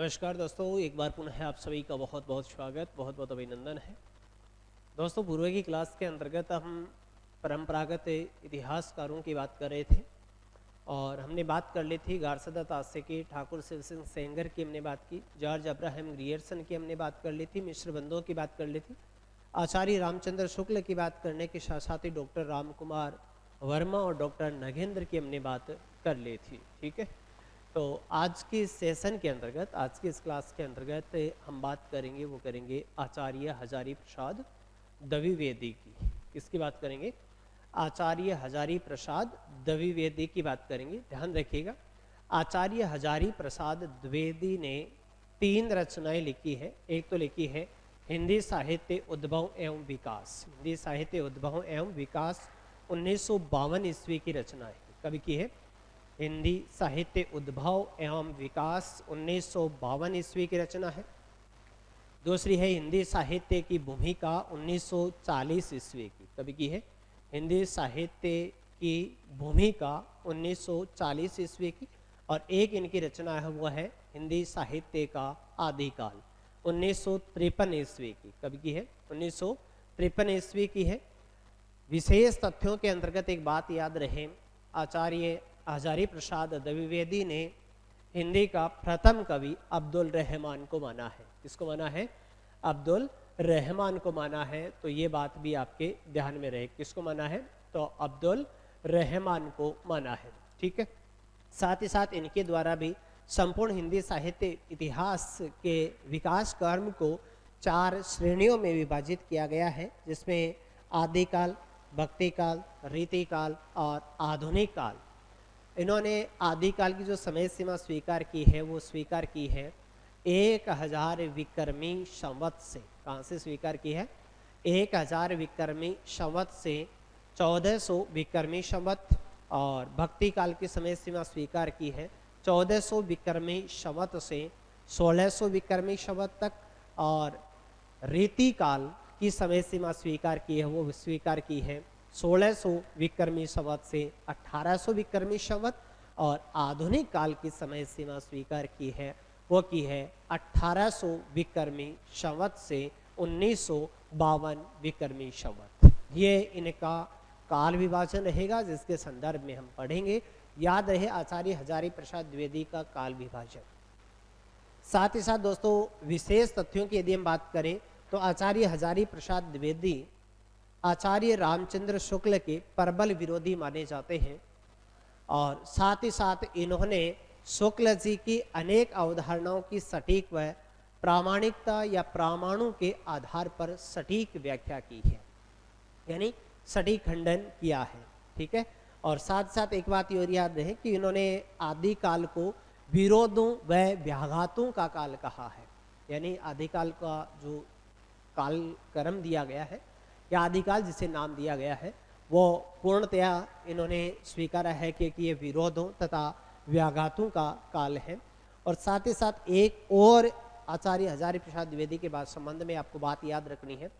नमस्कार दोस्तों, एक बार पुनः आप सभी का बहुत बहुत स्वागत, बहुत बहुत अभिनंदन है। दोस्तों, पूर्व की क्लास के अंतर्गत हम परंपरागत इतिहासकारों की बात कर रहे थे और हमने बात कर ली थी गार्सदा आस्से की, ठाकुर शिव सिंह सेंगर की हमने बात की, जॉर्ज अब्राहम ग्रियर्सन की हमने बात कर ली थी, मिश्र बंधुओं की बात कर ली थी, आचार्य रामचंद्र शुक्ल की बात करने के साथ साथ ही डॉक्टर राम कुमार वर्मा और डॉक्टर नगेंद्र की हमने बात कर ली थी। ठीक है, तो आज के सेशन के अंतर्गत, आज की इस क्लास के अंतर्गत हम बात करेंगे, वो करेंगे आचार्य हजारी प्रसाद द्विवेदी की। किसकी बात करेंगे? आचार्य हजारी प्रसाद द्विवेदी की बात करेंगे। ध्यान रखिएगा, आचार्य हजारी प्रसाद द्विवेदी ने 3 रचनाएं लिखी है। एक तो लिखी है हिंदी साहित्य उद्भव एवं विकास, हिंदी साहित्य उद्भव एवं विकास 1952 ईस्वी की रचना है। कभी की है? हिंदी साहित्य उद्भव एवं विकास 1952 ईस्वी की रचना है। दूसरी है हिंदी साहित्य की भूमिका 1940 ईस्वी की। कभी की है? हिंदी साहित्य की भूमिका 1940 ईस्वी की। और एक इनकी रचना है, वो है हिंदी साहित्य का आदिकाल 1953 ईस्वी की। कभी की है? 1953 ईस्वी की है। विशेष तथ्यों के अंतर्गत एक बात याद रहे, आचार्य हजारी प्रसाद द्विवेदी ने हिंदी का प्रथम कवि अब्दुल रहमान को माना है। किसको माना है? अब्दुल रहमान को माना है। तो ये बात भी आपके ध्यान में रहे, किसको माना है? तो अब्दुल रहमान को माना है। ठीक है, साथ ही साथ इनके द्वारा भी संपूर्ण हिंदी साहित्य इतिहास के विकास क्रम को 4 श्रेणियों में विभाजित किया गया है, जिसमें आदिकाल, भक्तिकाल, रीतिकाल और आधुनिक काल। इन्होंने आदिकाल की जो समय सीमा स्वीकार की है, वो स्वीकार की है 1000 विक्रमी संवत से। कहाँ से स्वीकार की है? 1000 विक्रमी संवत से 1400 विक्रमी संवत। और भक्ति काल की समय सीमा स्वीकार की है 1400 विक्रमी संवत से 1600 विक्रमी संवत तक। और रीति काल की समय सीमा स्वीकार की है, वो स्वीकार की है 1600 विक्रमी संवत से 1800 विक्रमी संवत। और आधुनिक काल की समय सीमा स्वीकार की है, वो की है 1800 विक्रमी संवत से 1952 विक्रमी संवत। ये इनका काल विभाजन रहेगा, जिसके संदर्भ में हम पढ़ेंगे। याद रहे, आचार्य हजारी प्रसाद द्विवेदी का काल विभाजन। साथ ही साथ दोस्तों, विशेष तथ्यों की यदि हम बात करें तो आचार्य हजारी प्रसाद द्विवेदी आचार्य रामचंद्र शुक्ल के प्रबल विरोधी माने जाते हैं। और साथ ही साथ इन्होंने शुक्ल जी की अनेक अवधारणाओं की सटीक व प्रामाणिकता या प्रामाणु के आधार पर सटीक व्याख्या की है, यानी सटीक खंडन किया है। ठीक है, और साथ साथ एक बात और याद रहे कि इन्होंने आदिकाल को विरोधों व व्याघातों का काल कहा है। यानी आदिकाल का जो काल क्रम दिया गया है या आदिकाल जिसे नाम दिया गया है, वो पूर्णतया इन्होंने स्वीकारा है कि ये विरोधों तथा व्याघातों का काल है। और साथ ही साथ एक और आचार्य हजारी प्रसाद द्विवेदी के बाद संबंध में आपको बात याद रखनी है,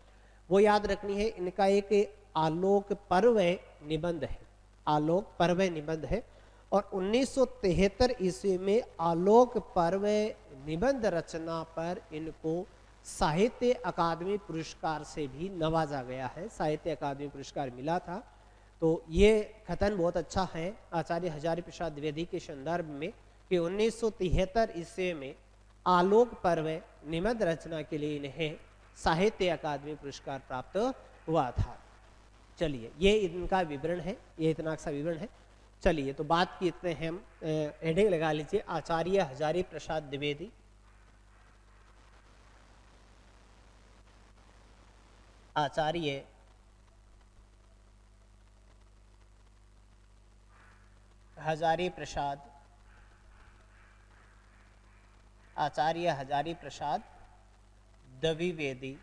वो याद रखनी है, इनका एक आलोक पर्व निबंध है। आलोक पर्व निबंध है और 1973 ईस्वी में आलोक पर्व निबंध रचना पर इनको साहित्य अकादमी पुरस्कार से भी नवाजा गया है। साहित्य अकादमी पुरस्कार मिला था। तो ये कथन बहुत अच्छा है आचार्य हजारी प्रसाद द्विवेदी के संदर्भ में कि 1973 ईस्वी में आलोक पर्व निबंध रचना के लिए इन्हें साहित्य अकादमी पुरस्कार प्राप्त हुआ था। चलिए, ये इनका विवरण है, ये इतना सा विवरण है। चलिए, तो बात की इतने हम हेडिंग लगा लीजिए, आचार्य हजारी प्रसाद द्विवेदी। आचार्य हजारी प्रसाद, आचार्य हजारी प्रसाद द्विवेदी,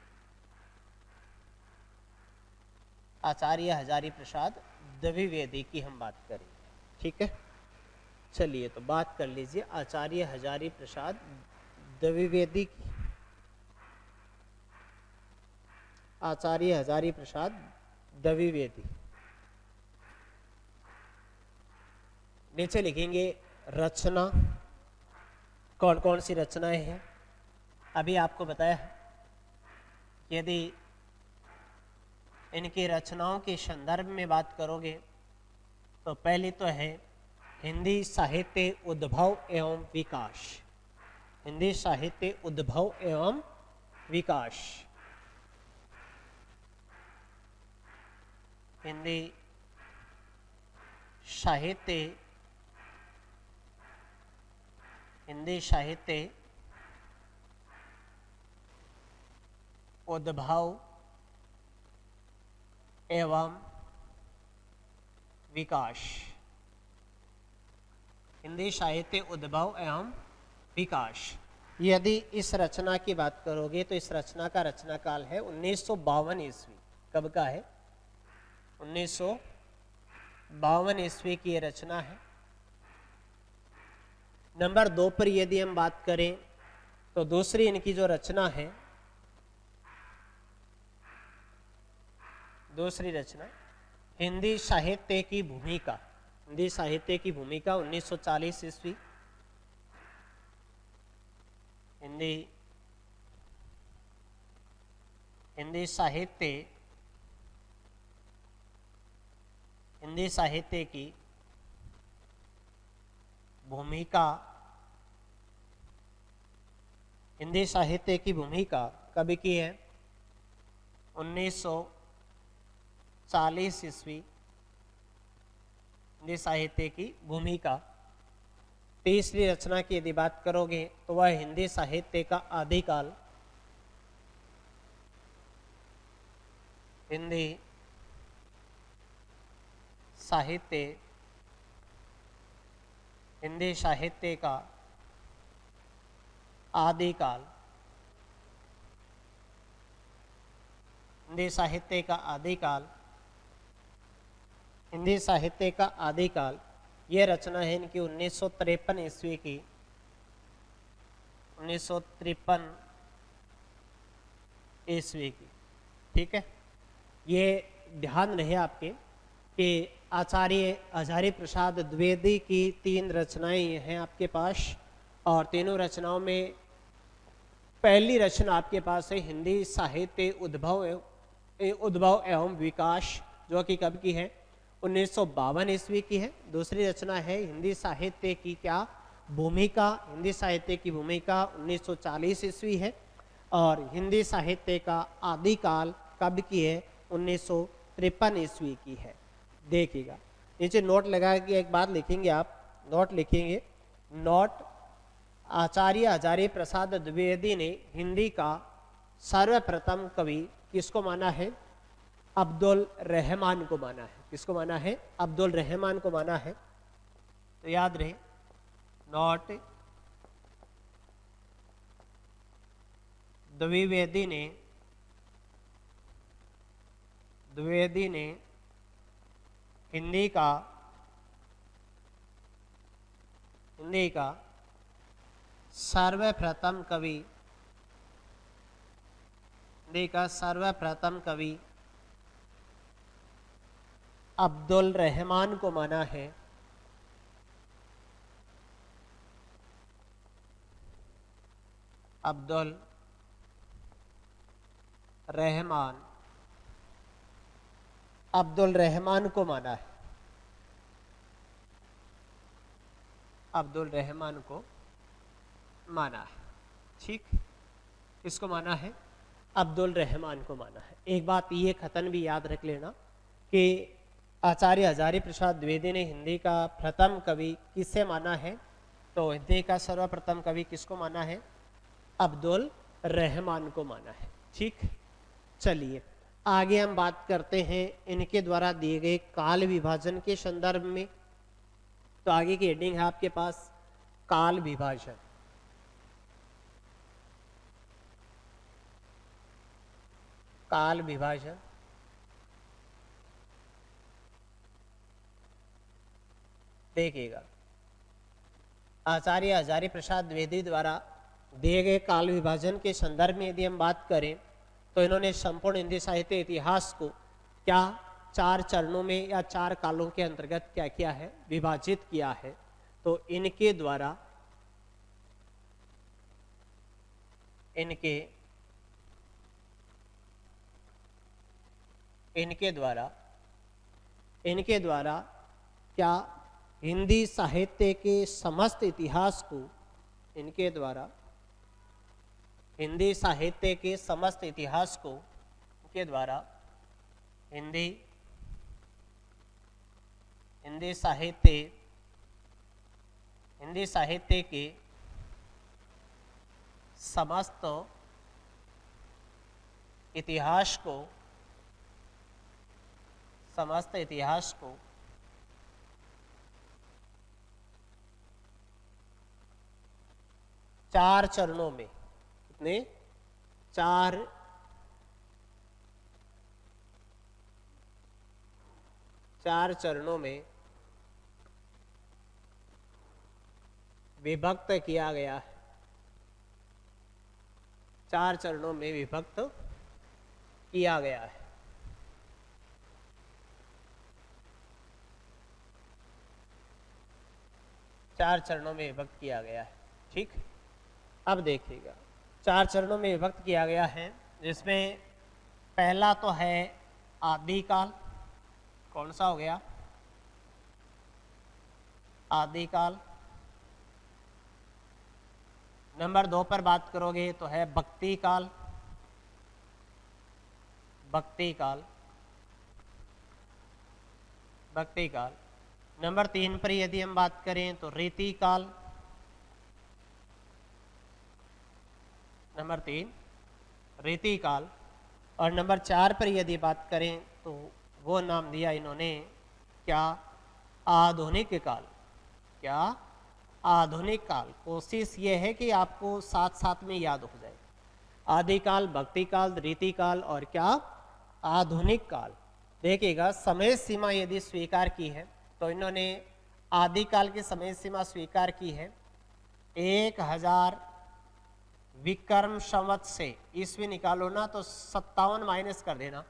आचार्य हजारी प्रसाद द्विवेदी की हम बात करेंगे। ठीक है, चलिए तो बात कर लीजिए आचार्य हजारी प्रसाद द्विवेदी की। आचार्य हजारी प्रसाद द्विवेदी, नीचे लिखेंगे रचना, कौन कौन सी रचनाएं हैं अभी आपको बताया है। यदि इनकी रचनाओं के संदर्भ में बात करोगे तो पहली तो है हिंदी साहित्य उद्भव एवं विकास। हिंदी साहित्य उद्भव एवं विकास। हिंदी साहित्य उद्भव एवं विकास। हिंदी साहित्य उद्भव एवं विकास। यदि इस रचना की बात करोगे तो इस रचना का रचना काल है 1952 ईस्वी। कब का है? 1952 ईस्वी की ये रचना है। नंबर 2 पर यदि हम बात करें तो दूसरी इनकी जो रचना है, दूसरी रचना हिंदी साहित्य की भूमिका। हिंदी साहित्य की भूमिका 1940 ईस्वी। हिंदी साहित्य की भूमिका। हिंदी साहित्य की भूमिका कब की है? 1940 ईस्वी। हिंदी साहित्य की भूमिका। तीसरी रचना की यदि बात करोगे तो वह हिंदी साहित्य का आदिकाल। हिंदी साहित्य का आदिकाल। हिंदी साहित्य का आदिकाल। हिंदी साहित्य का आदिकाल यह रचना है इनकी 1953 ईस्वी की। 1953 ईस्वी की। ठीक है, ये ध्यान रहे आपके कि आचार्य हजारी प्रसाद द्विवेदी की 3 रचनाएं हैं आपके पास, और तीनों रचनाओं में पहली रचना आपके पास है हिंदी साहित्य उद्भव एवं विकास, जो कि कब की है? 1952 ईस्वी की है। दूसरी रचना है हिंदी साहित्य की क्या भूमिका। हिंदी साहित्य की भूमिका 1940 ईस्वी है। और हिंदी साहित्य का आदिकाल कब की है? 1953 ईस्वी की है। देखिएगा, नीचे नोट लगा के एक बात लिखेंगे आप, नोट लिखेंगे। नोट, आचार्य हजारी प्रसाद द्विवेदी ने हिंदी का सर्वप्रथम कवि किसको माना है? अब्दुल रहमान को माना है। किसको माना है? अब्दुल रहमान को माना है। तो याद रहे, नोट, द्विवेदी ने हिंदी का सर्वप्रथम कवि अब्दुल रहमान को माना है। अब्दुल रहमान को माना है। अब्दुल रहमान को माना है। ठीक, इसको माना है, अब्दुल रहमान को माना है। एक बात ये खतन भी याद रख लेना कि आचार्य हजारी प्रसाद द्विवेदी ने हिंदी का प्रथम कवि किससे माना है? तो हिंदी का सर्वप्रथम कवि किसको माना है? अब्दुल रहमान को माना है। ठीक, चलिए आगे हम बात करते हैं इनके द्वारा दिए गए काल विभाजन के संदर्भ में। तो आगे की हेडिंग है आपके पास काल विभाजन। काल विभाजन। देखिएगा, आचार्य हजारी प्रसाद द्विवेदी द्वारा दिए गए काल विभाजन के संदर्भ में यदि हम बात करें तो इन्होंने संपूर्ण हिंदी साहित्य इतिहास को क्या 4 चरणों में या 4 कालों के अंतर्गत क्या किया है? विभाजित किया है। तो इनके द्वारा इनके इनके द्वारा इनके द्वारा क्या हिंदी साहित्य के समस्त इतिहास को, इनके द्वारा हिंदी साहित्य के समस्त इतिहास को, के द्वारा हिंदी साहित्य के समस्त इतिहास को 4 चरणों में, कितने 4 चरणों में विभक्त किया गया है। 4 चरणों में विभक्त किया गया है। चार चरणों में विभक्त किया गया है। ठीक, अब देखिएगा 4 चरणों में विभक्त किया गया है, जिसमें पहला तो है आदिकाल। कौन सा हो गया? आदिकाल। नंबर 2 पर बात करोगे तो है भक्ति काल। नंबर 3 पर यदि हम बात करें तो रीति काल। नंबर 3 रीति काल। और नंबर 4 पर यदि बात करें तो वो नाम दिया इन्होंने क्या? आधुनिक काल। क्या? आधुनिक काल। कोशिश ये है कि आपको साथ साथ में याद हो जाए। आदिकाल, भक्ति काल, रीति काल और क्या? आधुनिक काल। देखिएगा समय सीमा यदि स्वीकार की है तो इन्होंने आदिकाल की समय सीमा स्वीकार की है 1000 विक्रम संवत से। ईस्वी निकालो ना तो 57 माइनस कर देना।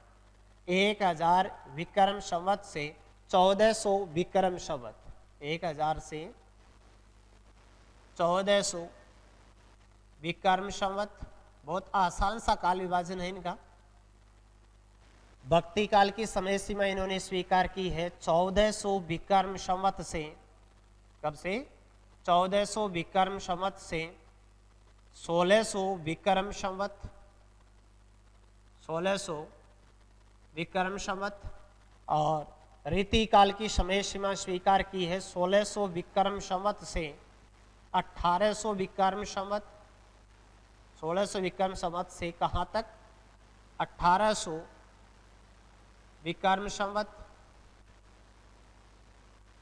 1000 विक्रम संवत से 1400 विक्रम संवत। 1000 से 1400 विक्रम संवत। बहुत आसान सा काल विभाजन है इनका। भक्ति काल की समय सीमा इन्होंने स्वीकार की है 1400 विक्रम संवत से। कब से? 1400 विक्रम संवत से 1600 विक्रम संवत। 1600 विक्रम संवत। और रीति काल की समय सीमा स्वीकार की है 1600 विक्रम संवत से 1800 विक्रम संवत। 1600 विक्रम संवत से कहाँ तक? 1800 विक्रम संवत।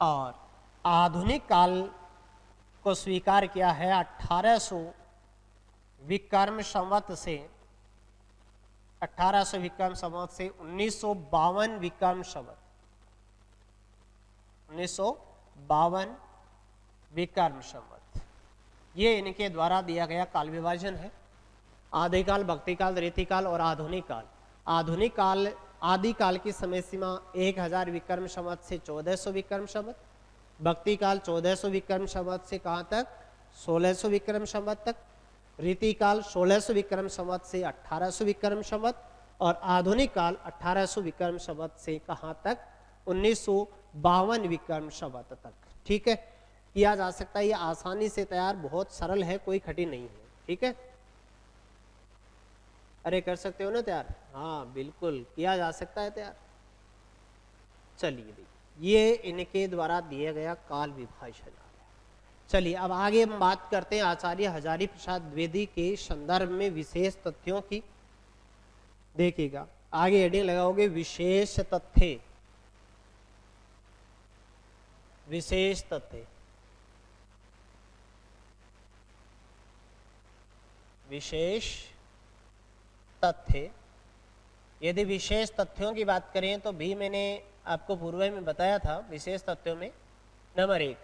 और आधुनिक काल को स्वीकार किया है 1800 विक्रम संवत से 1800 विक्रम संवत से 1952 विक्रम संवत। 1952 विक्रम संवत। ये इनके द्वारा दिया गया काल विभाजन है। आदिकाल, भक्ति काल, रीति काल और आधुनिक काल। आधुनिक काल, आदिकाल की समय सीमा 1000 विक्रम संवत से 1400 विक्रम संवत। भक्ति काल 1400 विक्रम संवत से कहाँ तक? 1600 विक्रम संवत तक। रीति काल 1600 विक्रम संवत से 1800 विक्रम संवत। और आधुनिक काल 1800 विक्रम संवत से कहाँ तक? 1952 विक्रम संवत तक। ठीक है, किया जा सकता है। ये आसानी से तैयार, बहुत सरल है, कोई कठिन नहीं है। ठीक है, अरे कर सकते हो ना तैयार? हाँ बिल्कुल किया जा सकता है तैयार। चलिए, ये इनके द्वारा दिया गया काल विभाजन आ गया। चलिए अब आगे हम बात करते हैं आचार्य हजारी प्रसाद द्विवेदी के संदर्भ में विशेष तथ्यों की। देखिएगा आगे हेडिंग लगाओगे विशेष तथ्य। विशेष तथ्य, विशेष तथ्य। यदि विशेष तथ्यों की बात करें तो भी मैंने आपको पूर्व में बताया था। विशेष तथ्यों में नंबर 1,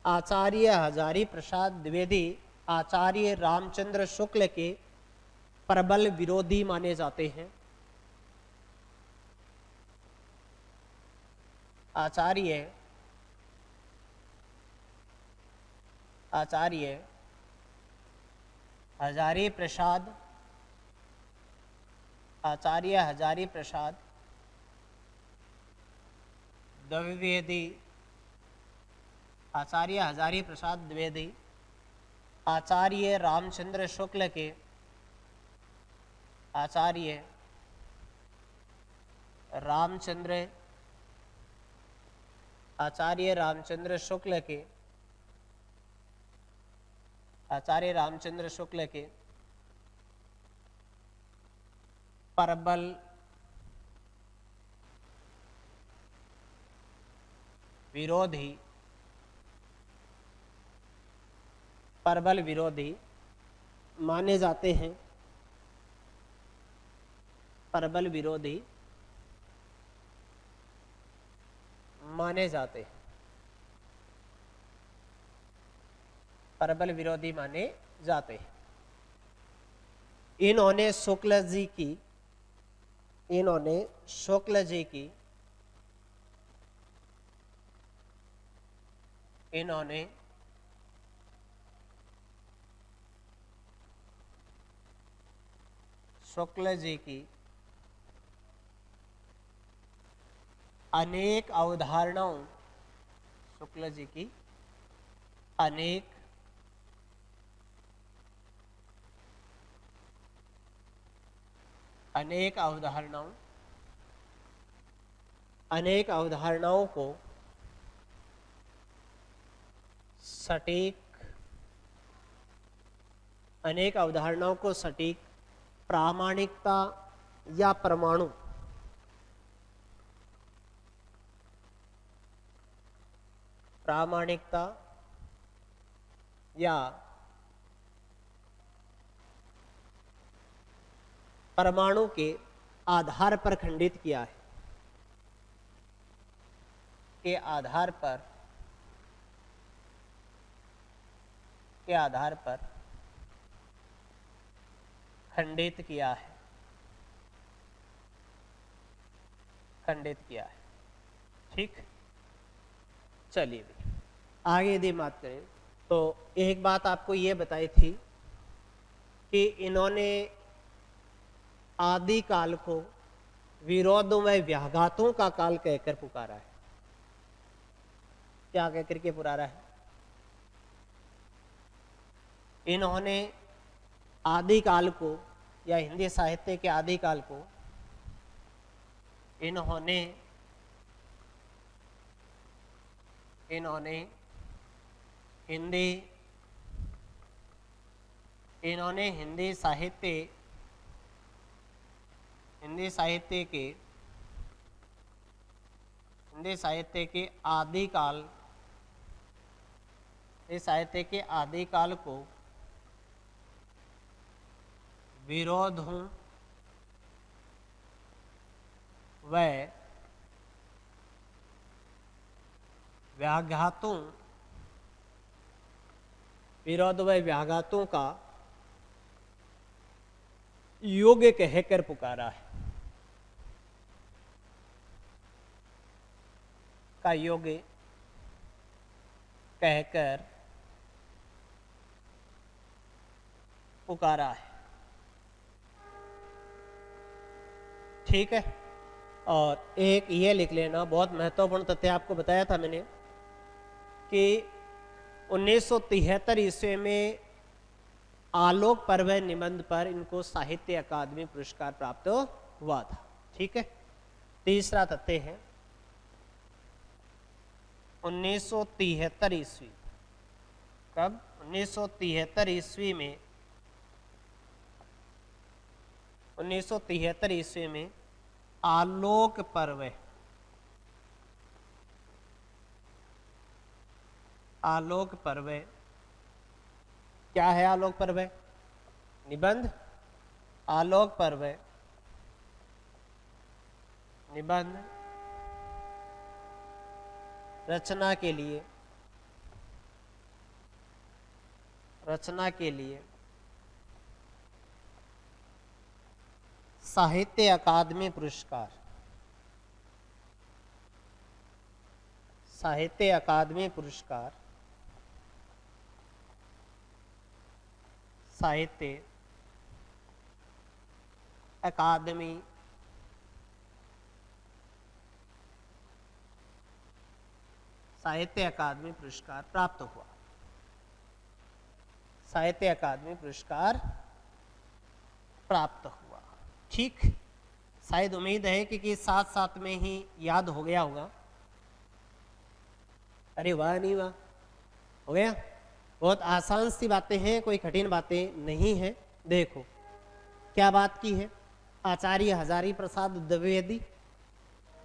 आचार्य हजारी प्रसाद द्विवेदी आचार्य रामचंद्र शुक्ल के प्रबल विरोधी माने जाते हैं। आचार्य हजारी प्रसाद, आचार्य हजारी प्रसाद द्विवेदी, आचार्य हजारी प्रसाद द्विवेदी, आचार्य रामचंद्र शुक्ल के, आचार्य रामचंद्र, आचार्य रामचंद्र शुक्ल के, आचार्य रामचंद्र शुक्ल के परबल विरोधी, परबल विरोधी माने जाते हैं, परबल विरोधी माने जाते हैं, परबल विरोधी माने जाते हैं। इन्होंने शुक्ल जी की, इन्होंने शुक्ल जी की, इन्होंने शुक्ल जी की अनेक अवधारणाओं, शुक्ल जी की अनेक अनेक अवधारणाओं, अनेक अवधारणाओं को सटीक, अनेक अवधारणाओं को सटीक प्रामाणिकता या परमाणु, प्रामाणिकता या परमाणु के आधार पर खंडित किया है, के आधार पर, के आधार पर खंडित किया है, खंडित किया है। ठीक, चलिए आगे यदि बात करें तो एक बात आपको ये बताई थी कि इन्होंने आदि काल को विरोधमय व्याघातों का काल कहकर पुकारा है। क्या कहकर के पुकारा है? इन्होंने आदि काल को या हिंदी साहित्य के आदि काल को इन्होंने हिंदी साहित्य के आदि काल, इस साहित्य के आदि काल को विरोधों व व्याघातों, विरोध व व्याघातों का योग कहकर पुकारा है, का योग कहकर पुकारा है। ठीक है, और एक ये लिख लेना, बहुत महत्वपूर्ण तथ्य आपको बताया था मैंने कि 1973 ईस्वी में आलोक पर्व निबंध पर इनको साहित्य अकादमी पुरस्कार प्राप्त हुआ था। ठीक है, तीसरा तथ्य है 1973 ईस्वी, कब? 1973 ईस्वी में, 1973 ईस्वी में आलोक पर्व, आलोक पर्व क्या है? आलोक पर्व निबंध, आलोक पर्व निबंध रचना के लिए, रचना के लिए साहित्य अकादमी पुरस्कार, साहित्य अकादमी पुरस्कार, साहित्य अकादमी पुरस्कार प्राप्त हुआ। साहित्य अकादमी पुरस्कार प्राप्त हुआ। ठीक, शायद उम्मीद है कि साथ साथ में ही याद हो गया होगा। अरे वाह, नहीं वाह, हो गया। बहुत आसान सी बातें हैं, कोई कठिन बातें नहीं है। देखो क्या बात की है, आचार्य हजारी प्रसाद द्विवेदी,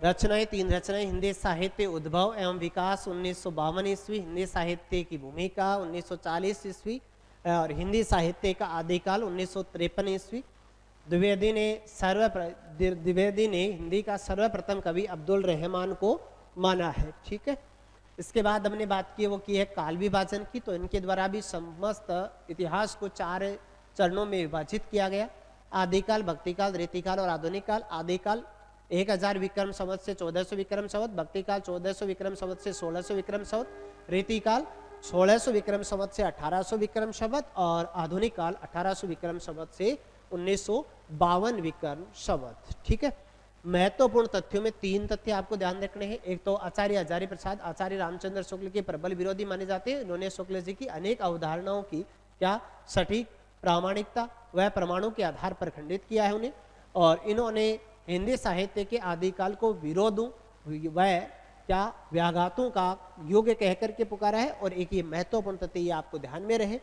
रचनाएं 3 रचनाएं, हिंदी साहित्य उद्भव एवं विकास 1952 ईस्वी, हिंदी साहित्य की भूमिका 1940 ईस्वी और हिंदी साहित्य का आदिकाल 1953 ईस्वी। द्विवेदी ने हिंदी का सर्वप्रथम कवि अब्दुल रहमान को माना है। ठीक है, इसके बाद हमने बात की वो की है काल विभाजन की। तो इनके द्वारा भी समस्त इतिहास को 4 चरणों में विभाजित किया गया। आदिकाल, भक्तिकाल, रीतिकाल और आधुनिक काल। आदिकाल 1000 विक्रम संवत से 1400 विक्रम संवत, भक्तिकाल 1400 विक्रम संवत से 1600 विक्रम संवत, रीतिकाल 1600 विक्रम संवत से 1800 विक्रम संवत और आधुनिक काल 1800 विक्रम संवत से 1952 विक्रम संवत। ठीक है, महत्वपूर्ण तथ्यों में 3 तथ्य आपको ध्यान रखने हैं। एक तो आचार्य हजारी प्रसाद आचार्य रामचंद्र शुक्ल के प्रबल विरोधी माने जाते हैं। इन्होंने शुक्ल जी की अनेक अवधारणाओं की क्या सटीक प्रामाणिकता व प्रमाणों के आधार पर खंडित किया है उन्हें, और इन्होंने हिंदी साहित्य के आदिकाल को विरोधों व क्या व्याघातों का युग कहकर के पुकारा है। और एक ये महत्वपूर्ण तथ्य ये आपको ध्यान में रहे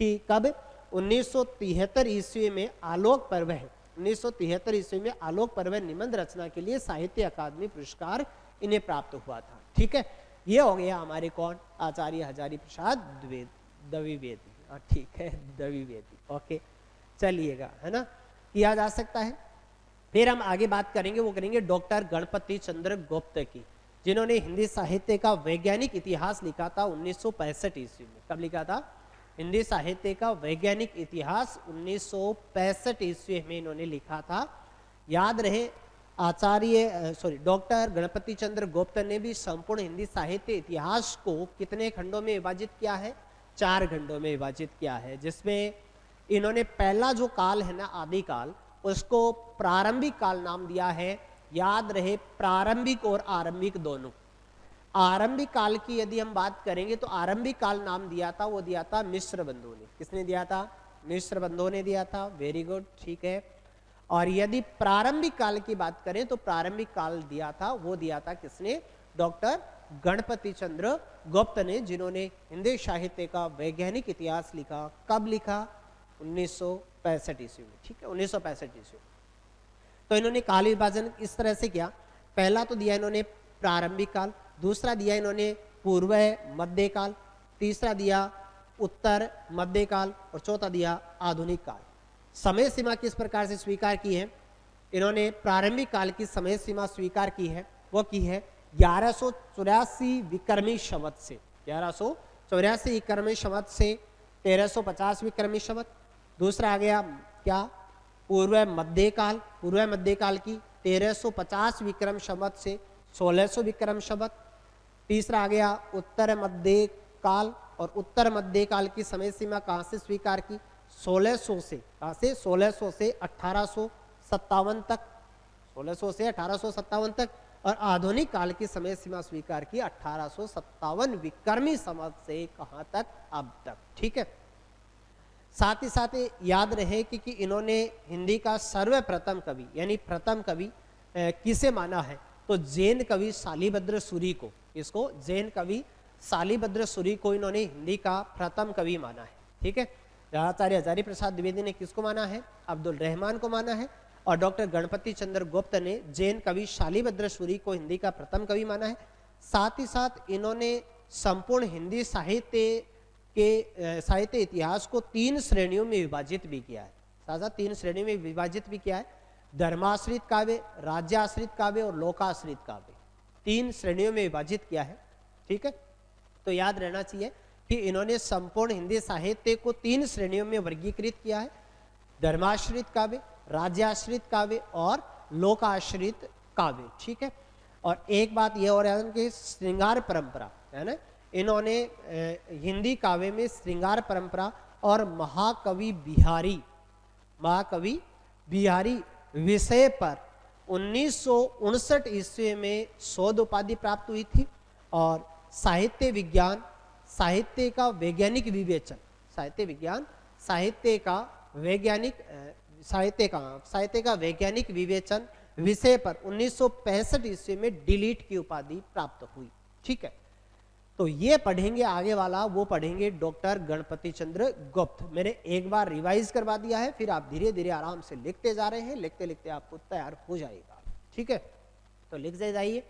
कि कब 1973 ईस्वी में आलोक पर्व है, 1973 ईस्वी में आलोक पर्व निबंध रचना के लिए साहित्य अकादमी पुरस्कार इन्हें प्राप्त हुआ था। ठीक है, ये हो गया हमारे कौन, आचार्य हजारी प्रसाद द्विवेदी। ठीक है, द्विवेदी। ओके, चलिएगा, है ना, किया जा सकता है। फिर हम आगे बात करेंगे, वो करेंगे डॉक्टर गणपति चंद्र गुप्त की, जिन्होंने हिंदी साहित्य का वैज्ञानिक इतिहास लिखा था 1965 ईस्वी में। कब लिखा था? हिंदी साहित्य का वैज्ञानिक इतिहास 1965 ईस्वी में इन्होंने लिखा था। याद रहे डॉक्टर गणपति चंद्र गुप्त ने भी संपूर्ण हिंदी साहित्य इतिहास को कितने खंडों में विभाजित किया है? 4 खंडों में विभाजित किया है, जिसमें इन्होंने पहला जो काल है ना, आदिकाल, उसको प्रारंभिक काल नाम दिया है। याद रहे, प्रारंभिक और आरंभिक दोनों। आरंभिक काल की यदि हम बात करेंगे तो आरंभिक काल नाम दिया था, वो दिया था मिश्र बंधुओं ने। किसने दिया था? मिश्र बंधुओं ने दिया था। वेरी गुड, ठीक है। और यदि प्रारंभिक काल की बात करें तो प्रारंभिक काल दिया था, वो दिया था किसने? डॉक्टर गणपति चंद्र गुप्त ने, जिन्होंने हिंदी साहित्य का वैज्ञानिक इतिहास लिखा। कब लिखा? 1965 ईस्वी में। ठीक है, 1965 ईस्वी। तो इन्होंने काल विभाजन इस तरह से किया। पहला तो दिया इन्होंने प्रारंभिक काल, दूसरा दिया इन्होंने पूर्व मध्य काल, तीसरा दिया उत्तर मध्य काल और चौथा दिया आधुनिक काल। समय सीमा किस प्रकार से स्वीकार की है? इन्होंने प्रारंभिक काल की समय सीमा स्वीकार की है, वो की है 1184 विक्रमी संवत से, 1184 विक्रमी संवत से 1350 विक्रमी संवत। दूसरा आ गया क्या? पूर्व मध्य काल, पूर्व मध्य काल की 1350 विक्रम संवत से 1600 विक्रम संवत। तीसरा आ गया उत्तर मध्य काल, और उत्तर मध्य काल की समय सीमा कहां से स्वीकार की? 1600 से, कहां से? 1600 से 1857 तक, 1600 से 1857 तक। और आधुनिक काल की समय सीमा स्वीकार की 1857 विक्रमी संवत से कहां तक? अब तक। ठीक है, साथ ही साथ याद रहे कि इन्होंने हिंदी का सर्वप्रथम कवि यानी प्रथम कवि किसे माना है? तो जैन कवि शालिभद्र सूरी को। इसको जैन कवि शालिभद्र सूरी को इन्होंने हिंदी का प्रथम कवि माना है। ठीक है, आचार्य हजारी प्रसाद द्विवेदी ने किसको माना है? अब्दुल रहमान को माना है। और डॉक्टर गणपति चंद्र गुप्त ने जैन कवि शालिभद्र सूरी को हिंदी का प्रथम कवि माना है। साथ ही साथ इन्होंने संपूर्ण हिंदी साहित्य इतिहास को 3 श्रेणियों में विभाजित भी किया है। साथ 3 श्रेणियों में विभाजित भी किया है, धर्माश्रित काव्य, राज्याश्रित काव्य और लोकाश्रित काव्य। 3 श्रेणियों में विभाजित किया है। ठीक है, तो याद रहना चाहिए कि इन्होंने संपूर्ण हिंदी साहित्य को 3 श्रेणियों में वर्गीकृत किया है, धर्माश्रित काव्य, राज्याश्रित काव्य और लोकाश्रित काव्य। ठीक है, और एक बात यह और कि श्रृंगार परंपरा है ना, इन्होंने हिंदी काव्य में श्रृंगार परंपरा और महाकवि बिहारी विषय पर 1959 ईस्वी में शोध उपाधि प्राप्त हुई थी। और साहित्य विज्ञान साहित्य का वैज्ञानिक विवेचन साहित्य का वैज्ञानिक विवेचन विषय पर 1965 ईस्वी में डिलीट की उपाधि प्राप्त हुई। ठीक है, तो ये पढ़ेंगे, आगे वाला वो पढ़ेंगे डॉक्टर गणपति चंद्र गुप्त। मैंने एक बार रिवाइज करवा दिया है, फिर आप धीरे धीरे आराम से लिखते जा रहे हैं, लिखते लिखते आपको तैयार हो जाएगा। ठीक है, तो लिख जाइए,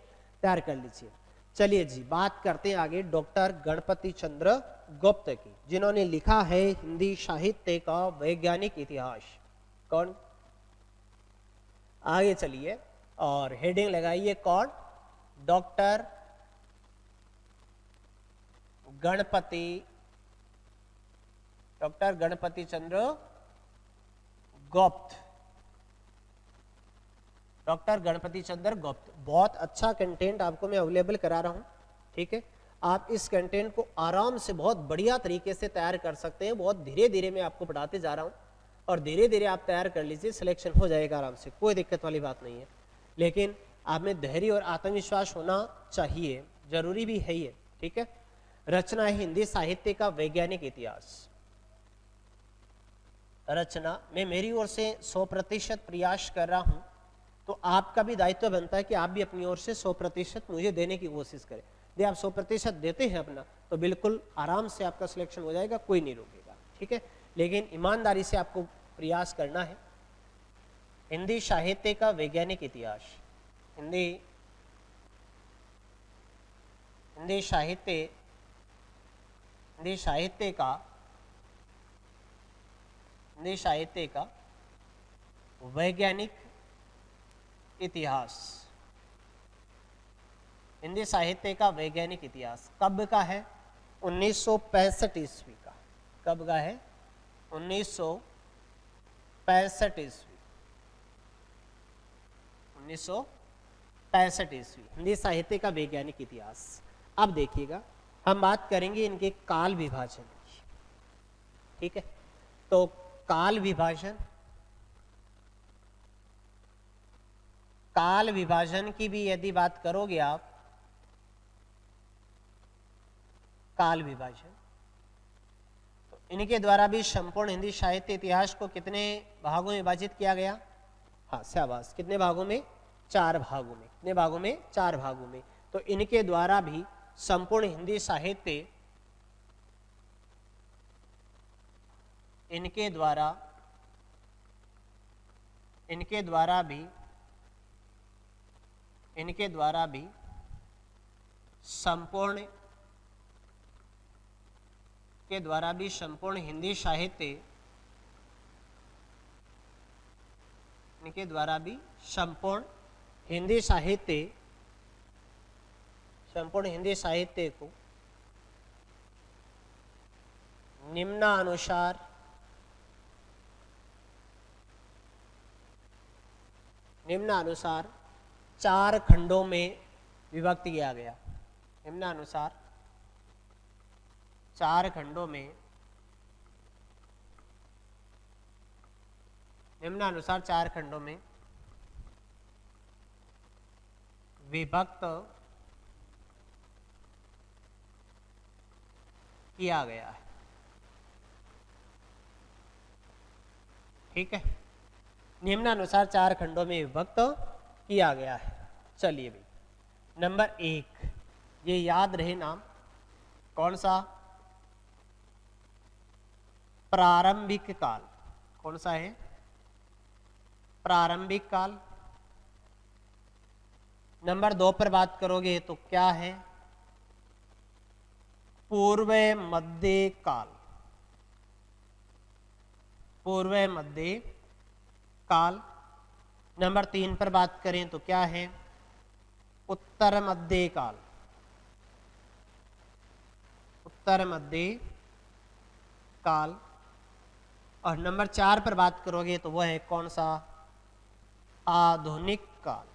तैयार कर लीजिए। चलिए जी, बात करते हैं आगे डॉक्टर गणपति चंद्र गुप्त की, जिन्होंने लिखा है हिंदी साहित्य का वैज्ञानिक इतिहास। कौन? आगे चलिए और हेडिंग लगाइए, कौन? डॉक्टर गणपति चंद्र गुप्त। डॉक्टर गणपति चंद्र गुप्त। बहुत अच्छा कंटेंट आपको मैं अवेलेबल करा रहा हूं। ठीक है, आप इस कंटेंट को आराम से बहुत बढ़िया तरीके से तैयार कर सकते हैं। बहुत धीरे धीरे मैं आपको पढ़ाते जा रहा हूं और धीरे धीरे आप तैयार कर लीजिए, सिलेक्शन हो जाएगा आराम से, कोई दिक्कत वाली बात नहीं है। लेकिन आप में धैर्य और आत्मविश्वास होना चाहिए, जरूरी भी है ये। ठीक है, रचना है हिंदी साहित्य का वैज्ञानिक इतिहास। रचना मैं मेरी ओर से 100% प्रयास कर रहा हूं, तो आपका भी दायित्व बनता है कि आप भी अपनी ओर से 100% मुझे देने की कोशिश करें। यदि आप 100% देते हैं अपना, तो बिल्कुल आराम से आपका सिलेक्शन हो जाएगा, कोई नहीं रोकेगा। ठीक है, लेकिन ईमानदारी से आपको प्रयास करना है। हिंदी साहित्य का वैज्ञानिक इतिहास, हिंदी साहित्य का वैज्ञानिक इतिहास। हिंदी साहित्य का वैज्ञानिक इतिहास कब का है? 1965 ईस्वी का। कब का है? 1965 ईस्वी। 1965 ईस्वी हिंदी साहित्य का वैज्ञानिक इतिहास। अब देखिएगा, हम बात करेंगे इनके काल विभाजन की। ठीक है, तो काल विभाजन की भी यदि बात करोगे आप, काल विभाजन, तो इनके द्वारा भी संपूर्ण हिंदी साहित्य इतिहास को कितने भागों में विभाजित किया गया? हाँ, शाबाश। कितने भागों में? 4 भागों में। कितने भागों में? 4 भागों में। तो इनके द्वारा भी संपूर्ण हिंदी साहित्य, इनके द्वारा भी संपूर्ण हिंदी साहित्य, इनके द्वारा भी संपूर्ण हिंदी साहित्य को निम्नानुसार निम्नानुसार 4 खंडों में विभक्त किया गया। निम्नानुसार 4 खंडों में विभक्त किया गया है। ठीक है, निम्नानुसार 4 खंडों में विभक्त किया गया है। चलिए भाई, नंबर 1, ये याद रहे नाम, कौन सा? प्रारंभिक काल। कौन सा है? प्रारंभिक काल। नंबर 2 पर बात करोगे तो क्या है? पूर्व मध्य काल। पूर्व मध्य काल। नंबर 3 पर बात करें तो क्या है? उत्तर मध्य काल। उत्तर मध्य काल। और नंबर 4 पर बात करोगे तो वह है कौन सा? आधुनिक काल।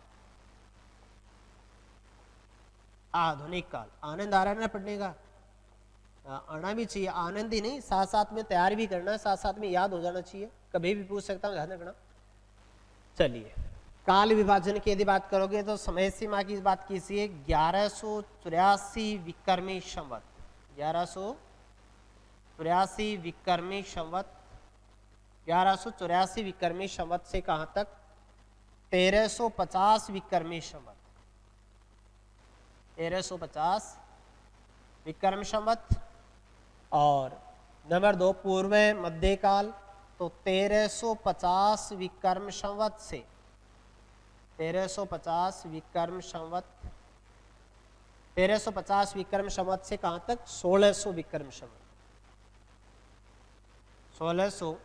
आधुनिक काल। आनंद आ रहा है ना पढ़ने का? आना भी चाहिए, आनंद ही नहीं, साथ साथ में तैयार भी करना है, साथ साथ में याद हो जाना चाहिए, कभी भी पूछ सकता हूँ, ध्यान रखना। चलिए, काल विभाजन की यदि बात करोगे तो समय सीमा की बात कीजिए 1184 विक्रमी संवत, 1184 विक्रमी संवत, 1184 विक्रमी संवत से कहां तक 1350 विक्रमी संवत, 1350 विक्रम संवत। और नंबर 2 पूर्व मध्यकाल, तो 1350 विक्रम संवत से 1350 विक्रम संवत, 1350 विक्रम संवत से कहां तक 1600 विक्रम संवत, 1600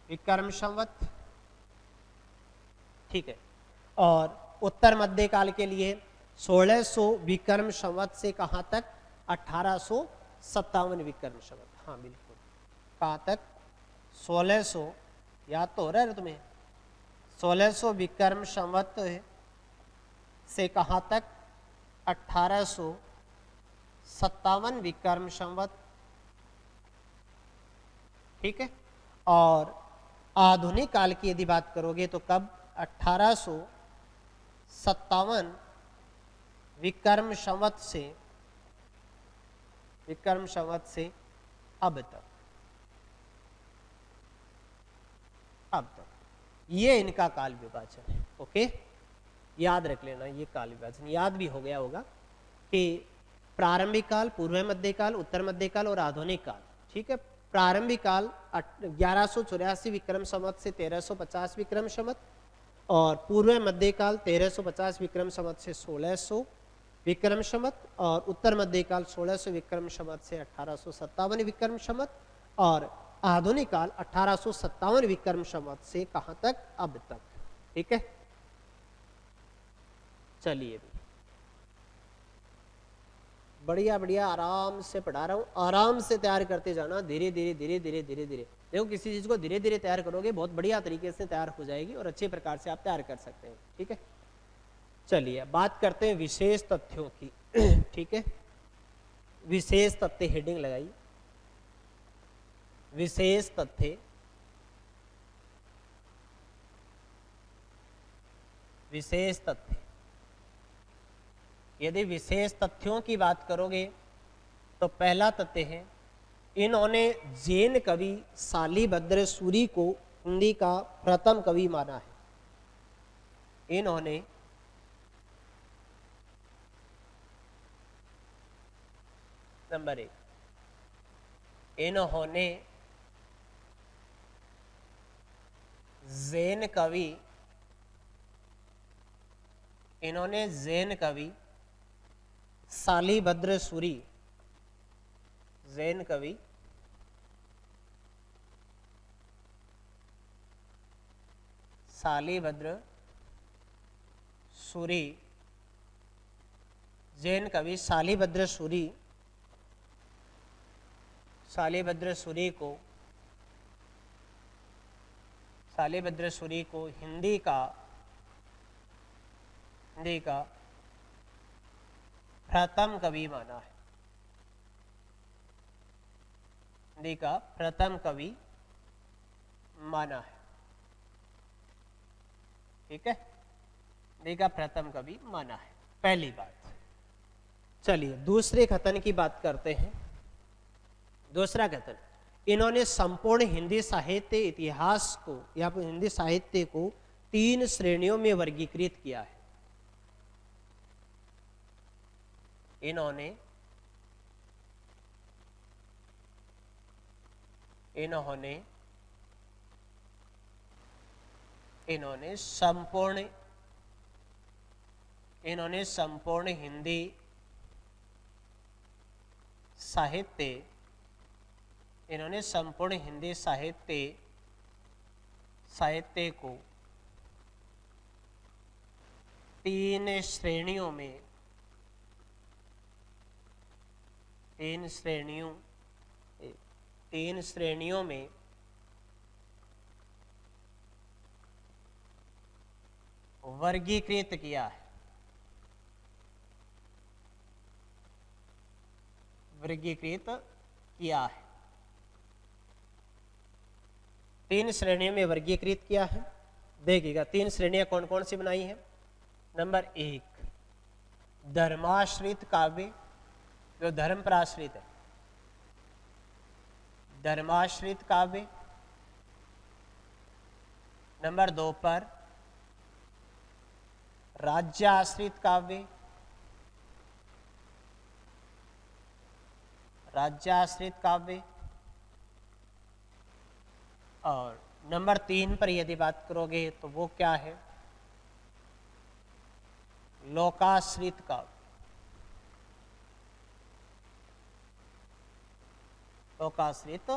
विक्रम संवत, ठीक है। और उत्तर मध्यकाल के लिए 1600 विक्रम संवत से कहां तक 1857 विक्रम संवत, हाँ बिल्कुल, कहां तक 1600, याद तो हो रहा है तुम्हें, 1600 विक्रम संवत से कहां तक 1857 विक्रम संवत, ठीक है। और आधुनिक काल की यदि बात करोगे तो कब 1857 विक्रम संवत से अब तक, ये इनका काल विभाजन है। ओके, याद रख लेना, ये काल विभाजन याद भी हो गया होगा कि प्रारंभिक काल, पूर्व मध्यकाल, उत्तर मध्यकाल और आधुनिक काल, ठीक है। प्रारंभिक काल 1184 विक्रम संवत से 1350 विक्रम संवत, और पूर्व मध्यकाल 1350 विक्रम संवत से 1600 विक्रम संवत, और उत्तर मध्यकाल 1600 विक्रम संवत से 1857 विक्रम संवत, और आधुनिक काल 1857 विक्रम संवत से कहां तक अब तक, ठीक है। चलिए बढ़िया बढ़िया, आराम से पढ़ा रहा हूं, आराम से तैयार करते जाना, धीरे धीरे धीरे धीरे धीरे धीरे। देखो किसी चीज को धीरे धीरे तैयार करोगे बहुत बढ़िया तरीके से तैयार हो जाएगी और अच्छे प्रकार से आप तैयार कर सकते हैं, ठीक है। चलिए बात करते हैं विशेष तथ्यों की, ठीक है। विशेष तथ्य हेडिंग लगाइए, विशेष तथ्य, विशेष तथ्य। यदि विशेष तथ्यों की बात करोगे तो पहला तथ्य है, इन्होंने जैन कवि शालिभद्र सूरी को हिंदी का प्रथम कवि माना है। इन्होंने नंबर 1, इन्होंने जैन कवि, इन्होंने जैन कवि शालिभद्र सूरी, जैन कवि शालिभद्र सूरी, जैन कवि शालिभद्र सूरी, शालिभद्र सूरी को, शालिभद्र सूरी को हिंदी का प्रथम कवि माना है, हिंदी का प्रथम कवि माना है, ठीक है। हिंदी का प्रथम कवि माना है, पहली बात। चलिए दूसरे कथन की बात करते हैं। दूसरा कथन, इन्होंने संपूर्ण हिंदी साहित्य इतिहास को या हिंदी साहित्य को 3 श्रेणियों में वर्गीकृत किया है। इन्होंने संपूर्ण हिंदी साहित्य, इन्होंने संपूर्ण हिंदी साहित्य को 3 श्रेणियों में, 3 श्रेणियों में वर्गीकृत किया है, वर्गीकृत किया है। 3 श्रेणियों में वर्गीकृत किया है। देखिएगा 3 श्रेणियां कौन कौन सी बनाई है। नंबर 1 धर्माश्रित काव्य, जो धर्म पर आश्रित है, धर्माश्रित काव्य। नंबर 2 पर राज्य आश्रित काव्य, राज्य आश्रित काव्य। और नंबर 3 पर यदि बात करोगे तो वो क्या है, लोकाश्रित काव्य, लोकाश्रित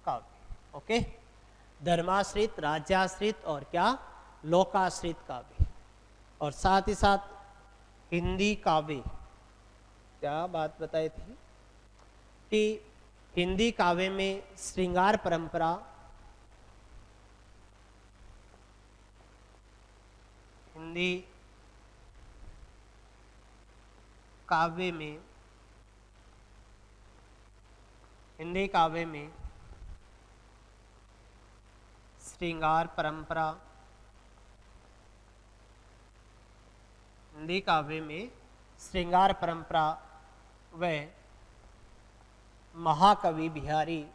काव्य। ओके, धर्माश्रित, राज्याश्रित और क्या, लोकाश्रित काव्य। और साथ ही साथ हिंदी काव्य, क्या बात बताई थी कि हिंदी काव्य में श्रृंगार परंपरा, हिंदी काव्य में, हिंदी काव्य में श्रृंगार परंपरा, हिंदी काव्य में श्रृंगार परंपरा व महाकवि बिहारी,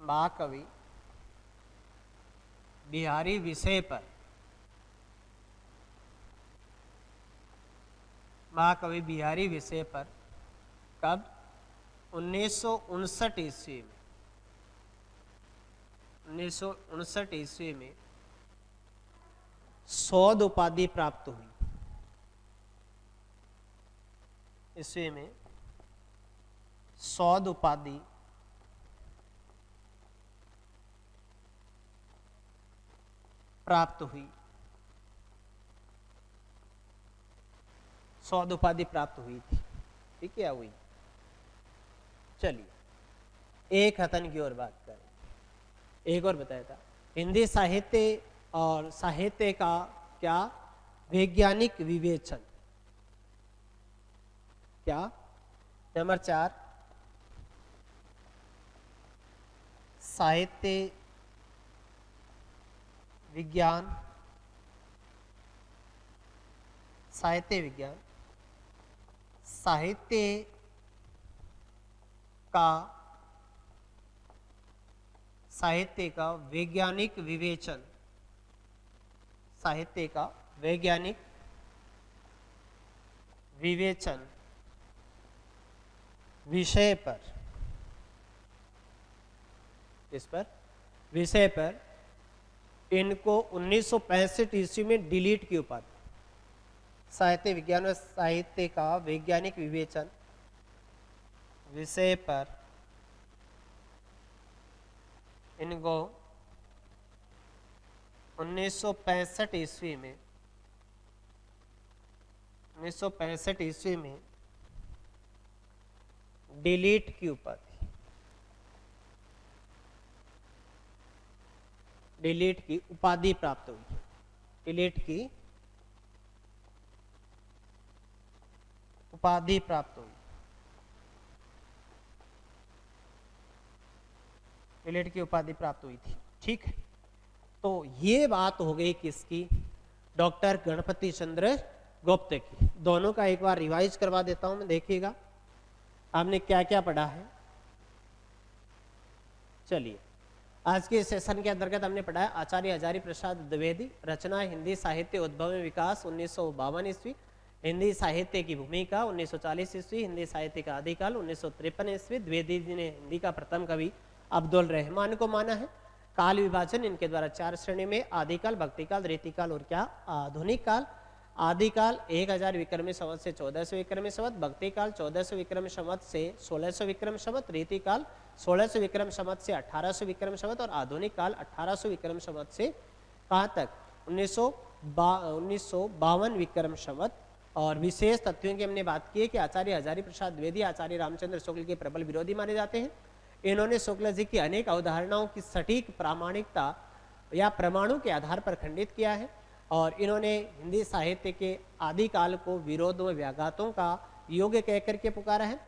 महाकवि बिहारी विषय पर, महाकवि बिहारी विषय पर कब, 1959 ईस्वी में, 1959 ईस्वी में सौद उपाधि प्राप्त हुई। ईस्वी में सौद उपाधि प्राप्त हुई, सौद उपाधि प्राप्त हुई थी। ठीक है, हुई। चलिए एक हतन की ओर बात करें। एक और बताया था हिंदी साहित्य और साहित्य का क्या, वैज्ञानिक विवेचन। क्या, नंबर 4 साहित्य विज्ञान, साहित्य विज्ञान, साहित्य का, साहित्य का वैज्ञानिक विवेचन, साहित्य का वैज्ञानिक विवेचन विषय पर, इस पर विषय पर इनको 1965 ईस्वी में डिलीट की उपाधि, साहित्य विज्ञान व साहित्य का वैज्ञानिक विवेचन विषय पर इनको 1965 ईस्वी में, 1965 ईस्वी में डिलीट की उपाधि, डिलीट की उपाधि प्राप्त हुई। डिलीट की उपाधि प्राप्त हुई, डिलीट की उपाधि प्राप्त हुई थी। ठीक है, तो ये बात हो गई किसकी, डॉक्टर गणपति चंद्र गुप्त की। दोनों का एक बार रिवाइज करवा देता हूं मैं, देखिएगा आपने क्या क्या पढ़ा है। चलिए आज के सेशन के अंतर्गत हमने पढ़ा है आचार्य हजारी प्रसाद द्विवेदी, रचना हिंदी साहित्य उद्भव में विकास 1952 ईस्वी, हिंदी साहित्य की भूमिका 1940 ईस्वी, हिंदी साहित्य का आदिकाल 1953 ईस्वी। द्विवेदी जी ने हिंदी का प्रथम कवि अब्दुल रहमान को माना है। काल विभाजन इनके द्वारा 4 श्रेणी में, आदिकाल, भक्तिकाल, रीतिकाल और क्या, आधुनिक काल। आदिकाल 1000 विक्रमी संवत से 1400 विक्रमी संवत, भक्तिकाल 1400 विक्रमी संवत से 1600 विक्रमी संवत, रीतिकाल 1600 विक्रम संवत से 1800 विक्रम संवत और आधुनिक काल 1800 विक्रम संवत से कहाँ तक, 1952 विक्रम संवत। और विशेष तथ्यों की हमने बात की है कि आचार्य हजारी प्रसाद द्विवेदी आचार्य रामचंद्र शुक्ल के प्रबल विरोधी माने जाते हैं। इन्होंने शुक्ल जी की अनेक अवधारणाओं की सटीक प्रामाणिकता या प्रमाणों के आधार पर खंडित किया है और इन्होंने हिंदी साहित्य के आदिकाल को विरोध व व्याघातों का योग्य कह करके पुकारा है।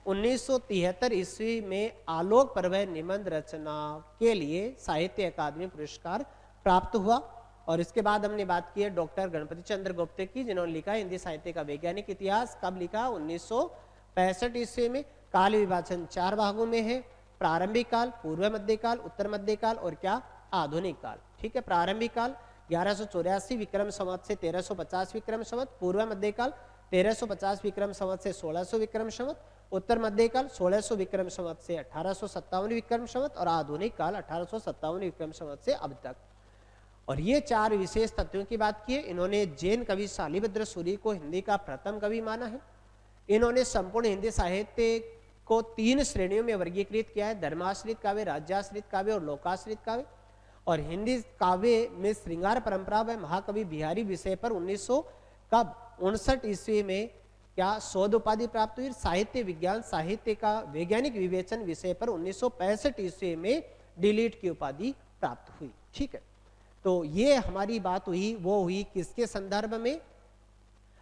1973 ईस्वी में आलोक प्रभय निबंध रचना के लिए साहित्य अकादमी पुरस्कार प्राप्त हुआ। और इसके बाद हमने बात की है डॉक्टर गणपति चंद्र गुप्त की, जिन्होंने लिखा हिंदी साहित्य का वैज्ञानिक इतिहास। कब लिखा? 1965 ईस्वी में। काल विभाजन 4 भागों में है, प्रारंभिक काल, पूर्व मध्यकाल, उत्तर मध्यकाल और क्या? आधुनिक काल। ठीक है, प्रारंभिक काल 1184 विक्रम संवत से 1350 विक्रम संवत, पूर्व मध्यकाल 1350 विक्रम संवत से 1600 विक्रम संवत, उत्तर मध्यकाल 1600 विक्रम संवत से 1857 विक्रम संवत और आधुनिक काल 1857 विक्रम संवत से अब तक। और ये 4 विशेष तथ्यों की बात की है। इन्होंने जैन कवि शालिभद्र सूरी को हिंदी का प्रथम कवि माना है। इन्होंने संपूर्ण हिंदी साहित्य को 3 श्रेणियों में वर्गीकृत किया है, धर्माश्रित काव्य, राज्याश्रित काव्य और लोकाश्रित काव्य। और हिंदी काव्य में श्रृंगार परंपरा व महाकवि बिहारी विषय पर 1959 ईस्वी में क्या शोध उपाधि प्राप्त हुई। साहित्य विज्ञान साहित्य का वैज्ञानिक विवेचन विषय पर 1965 ईस्वी में डीलिट की उपाधि प्राप्त हुई। ठीक है, तो ये हमारी बात हुई, वो हुई किसके संदर्भ में?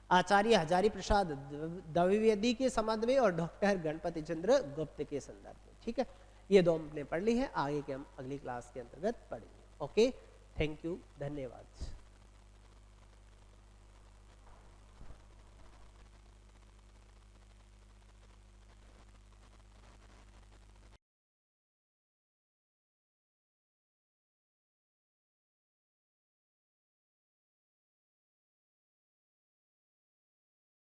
आचार्य हजारी प्रसाद द्विवेदी के संबंध में और डॉक्टर गणपति चंद्र गुप्त के संदर्भ में। ठीक है, ये 2 हमने पढ़ ली है, आगे के हम अगली क्लास के अंतर्गत पढ़ेंगे। ओके, थैंक यू, धन्यवाद।